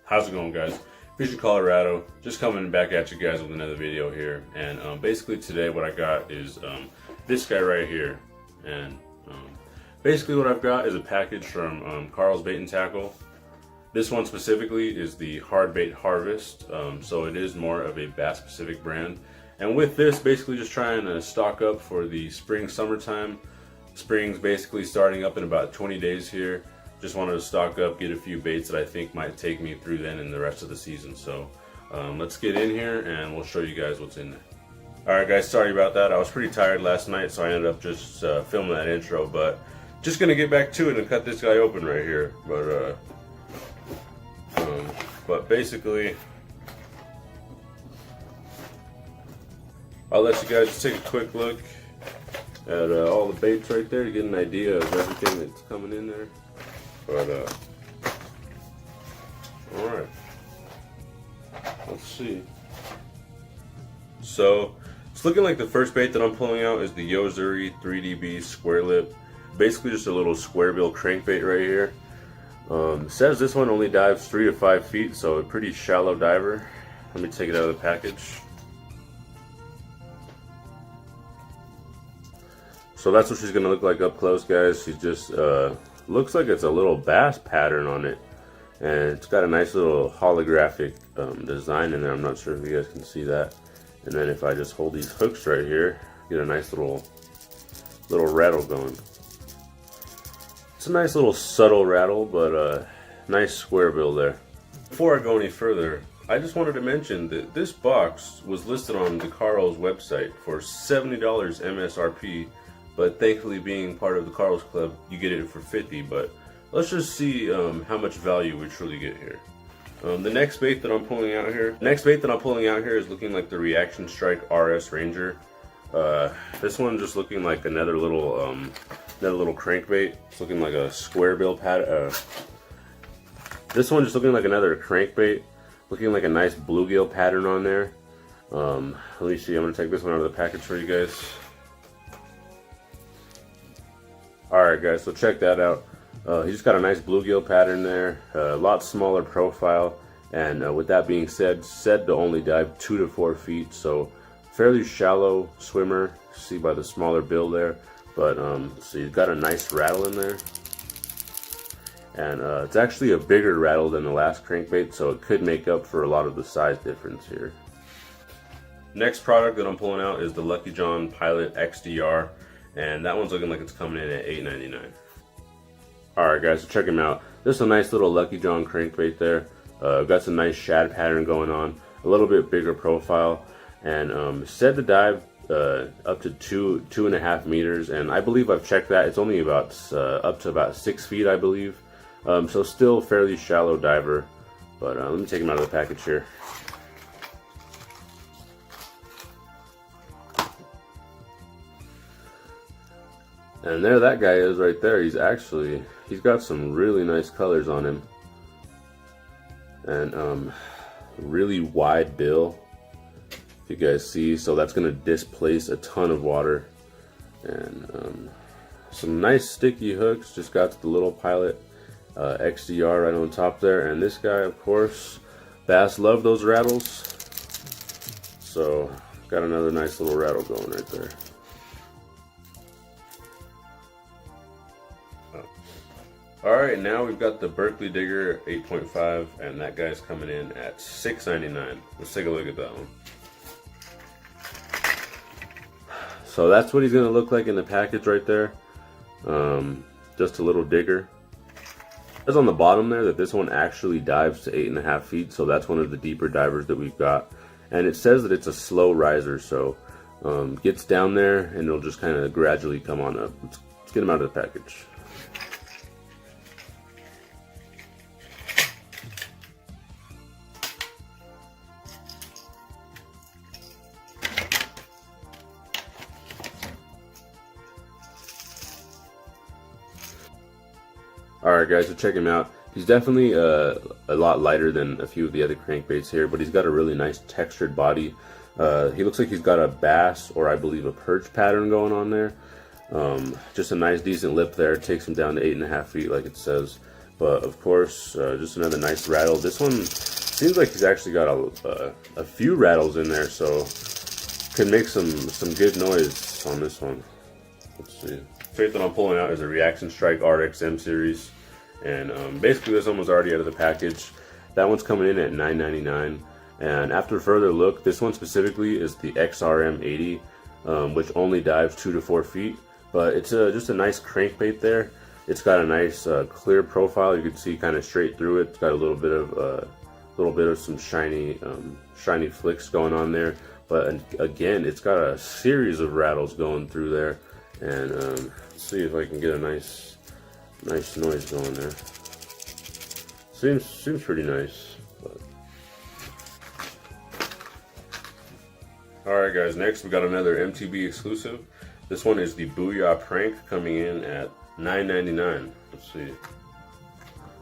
How's it going, guys? Fishing Colorado, just coming back at you guys with another video here. And basically today what I got is this guy right here. And basically what I've got is a package from Karl's Bait and Tackle. This one specifically is the Hardbait Harvest, so it is more of a bass specific brand. And with this, basically just trying to stock up for the spring summertime. Spring's basically starting up in about 20 days here. Just wanted to stock up, get a few baits that I think might take me through then and the rest of the season. So let's get in here and we'll show you guys what's in there. Alright guys, sorry about that. I was pretty tired last night, so I ended up just filming that intro, but just gonna get back to it and cut this guy open right here. But basically, I'll let you guys take a quick look at all the baits right there to get an idea of everything that's coming in there. But alright, let's see. So it's looking like the first bait that I'm pulling out is the Yozuri 3DB square lip. Basically just a little square bill crankbait right here. It says this one only dives 3 to 5 feet, so a pretty shallow diver. Let me take it out of the package. So that's what she's gonna look like up close, guys. She's just looks like it's a little bass pattern on it, and it's got a nice little holographic design in there. I'm not sure if you guys can see that. And then if I just hold these hooks right here, get a nice little rattle going. It's a nice little subtle rattle, but nice square bill there. Before I go any further, I just wanted to mention that this box was listed on the Karl's website for $70 MSRP. But thankfully, being part of the Karl's Club, you get it for $50. But let's just see how much value we truly get here. The next bait that I'm pulling out here, is looking like the Reaction Strike RS Ranger. This one just looking like another little crankbait. It's looking like a square bill pad. This one just looking like another crankbait, looking like a nice bluegill pattern on there. Let me see. I'm gonna take this one out of the package for you guys. Alright guys, so check that out. He's just got a nice bluegill pattern there, a lot smaller profile, and with that being said to only dive 2 to 4 feet, so fairly shallow swimmer, see by the smaller bill there. But so he's got a nice rattle in there, and it's actually a bigger rattle than the last crankbait, so it could make up for a lot of the size difference here. Next product that I'm pulling out is the Lucky John Pilot XDR. And that one's looking like it's coming in at $8.99. Alright guys, so check him out. There's a nice little Lucky John crankbait there. Got some nice shad pattern going on. A little bit bigger profile. And said to dive up to 2.5 meters. And I believe I've checked that. It's only about up to about 6 feet, I believe. So still fairly shallow diver. But let me take him out of the package here. And there that guy is right there. He's got some really nice colors on him. And really wide bill, if you guys see. So that's going to displace a ton of water. And some nice sticky hooks. Just got the little Pilot XDR right on top there. And this guy, of course, bass love those rattles. So got another nice little rattle going right there. Alright, now we've got the Berkeley Digger 8.5, and that guy's coming in at $6.99. Let's take a look at that one. So that's what he's going to look like in the package right there. Just a little digger. It says on the bottom there that this one actually dives to 8.5 feet, so that's one of the deeper divers that we've got. And it says that it's a slow riser, so gets down there and it'll just kind of gradually come on up. Let's get him out of the package. Alright guys, so check him out. He's definitely a lot lighter than a few of the other crankbaits here, but he's got a really nice textured body. He looks like he's got a bass, or I believe a perch pattern going on there. Just a nice decent lip there. Takes him down to 8.5 feet like it says. But of course, just another nice rattle. This one seems like he's actually got a few rattles in there, so can make some good noise on this one. Let's see. Bait that I'm pulling out is a Reaction Strike RXM series, and basically this one was already out of the package. That one's coming in at $9.99, and after further look, this one specifically is the XRM 80, which only dives 2 to 4 feet. But it's just a nice crankbait there. It's got a nice clear profile. You can see kind of straight through it. It's got a little bit of some shiny flicks going on there. But again, it's got a series of rattles going through there, and let's see if I can get a nice noise going there. Seems pretty nice. But. All right, guys. Next, we got another MTB exclusive. This one is the Booyah Prank, coming in at $9.99. Let's see.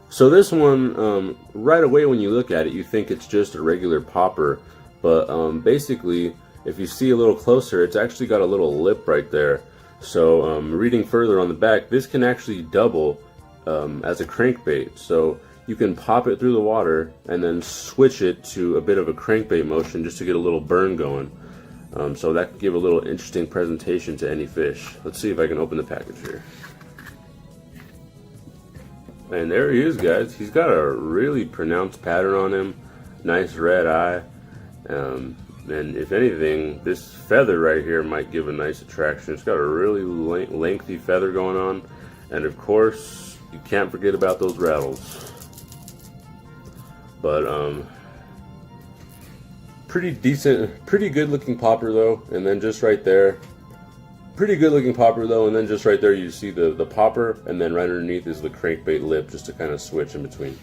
So this one, right away when you look at it, you think it's just a regular popper. But basically, if you see a little closer, it's actually got a little lip right there. So reading further on the back, this can actually double as a crankbait. So you can pop it through the water and then switch it to a bit of a crankbait motion just to get a little burn going. So that could give a little interesting presentation to any fish. Let's see if I can open the package here. And there he is, guys. He's got a really pronounced pattern on him. Nice red eye. And if anything, this feather right here might give a nice attraction. It's got a really lengthy feather going on. And of course, you can't forget about those rattles. But pretty decent, pretty good looking popper though. And then just right there, pretty good looking popper though. And then just right there you see the popper, and then right underneath is the crankbait lip, just to kind of switch in between.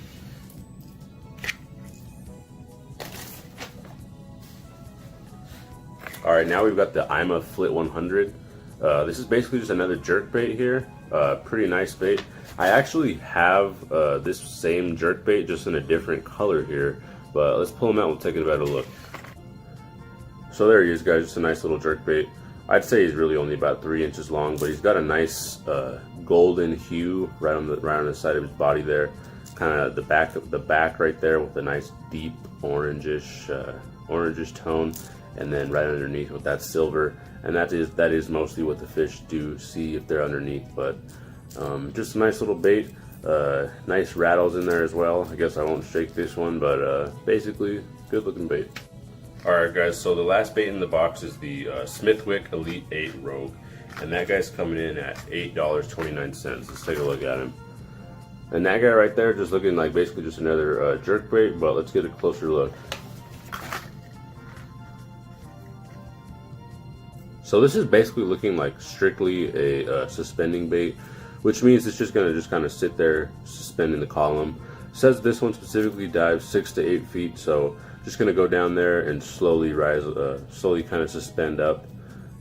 Alright, now we've got the Ima Flit 100. This is basically just another jerkbait here. Pretty nice bait. I actually have this same jerkbait, just in a different color here. But let's pull him out and we'll take a better look. So there he is, guys. Just a nice little jerkbait. I'd say he's really only about 3 inches long, but he's got a nice golden hue right on the side of his body there. Kind of the back right there with a nice deep orangish tone. And then right underneath with that silver, and that is mostly what the fish do see if they're underneath. But just a nice little bait, nice rattles in there as well. I guess I won't shake this one, but basically good looking bait. Alright guys, so the last bait in the box is the Smithwick Elite 8 Rogue, and that guy's coming in at $8.29. Let's take a look at him. And that guy right there just looking like basically just another jerkbait, but let's get a closer look. So this is basically looking like strictly a suspending bait, which means it's just gonna kind of sit there suspending the column. It says this one specifically dives 6 to 8 feet, so just gonna go down there and slowly rise, slowly kind of suspend up.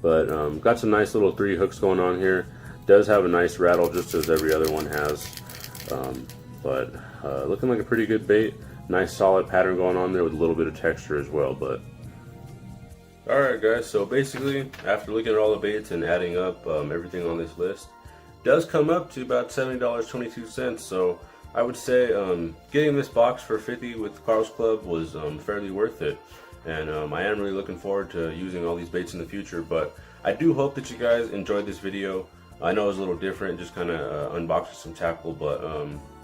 But got some nice little 3 hooks going on here. Does have a nice rattle, just as every other one has. But looking like a pretty good bait. Nice solid pattern going on there with a little bit of texture as well. But alright guys, so basically after looking at all the baits and adding up everything on this list, does come up to about $70.22. So I would say getting this box for $50 with Karl's Club was fairly worth it. And I am really looking forward to using all these baits in the future. But I do hope that you guys enjoyed this video. I know it was a little different, just kind of unboxing some tackle, but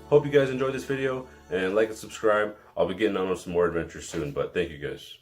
hope you guys enjoyed this video, and like and subscribe. I'll be getting on with some more adventures soon, but thank you guys.